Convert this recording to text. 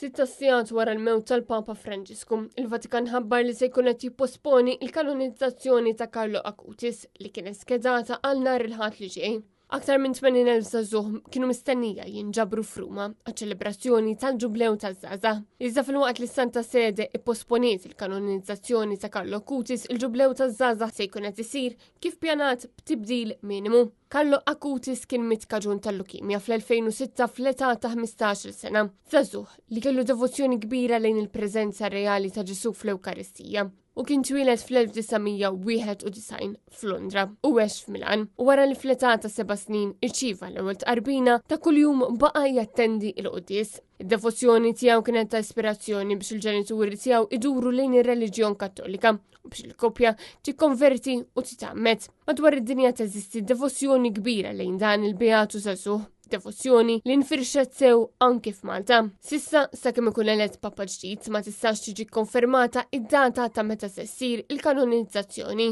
6 sigħat wara l-mewt tal-Papa Franġisku, il-Vatikan ħabbar li se jkun qed jipposponi l-kanonizzazzjoni ta' Carlo Acutis li kienet skedata għal nhar il-Ħadd li ġej. Aktar minn 80,000 żagħżugħ kienu mistennija jinġabru f'Ruma għaċ-ċelebrazzjoni tal-ġublew taż-żgħażagħ. Iżda filwaqt li s-Santa Sede ipposponiet il-kanonizzazzjoni ta' Carlo Acutis, il-ġublew taż-żgħażagħ se jkun qed isir kif ppjanat b'tibdil minimu. Carlo Acutis kien mitkaġun tal-lukimja fl-2006 fl-età ta' 15 sena. Żagħżugħ li kellu devozzjoni kbira lejn il-preżenza reali ta' Ġesu fl-Ewkaristija u kien twieled fl-1991 f'Londra u għex f'Milan. U wara li fl-età ta' 7 snin irċieva l-ewwel tqarbina ta' kuljum baqa' jattendi il-quddies. Id-devozzjoni tiegħu kienet ta' ispirazzjoni biex il-ġenituri tiegħu iduru lejn ir-reliġjon Kattolika u biex il-koppja tikkonverti u titgħammed. Madwar id-dinja teżisti devozzjoni kbira lejn dan il-beatu żagħżugħ, devozzjoni li nfirxet sew anke f'Malta. Sissa sakemm ikun elett Papa ġdid ma tistax tiġi konfermata id-data ta' meta se ssir il-kanonizzazzjoni.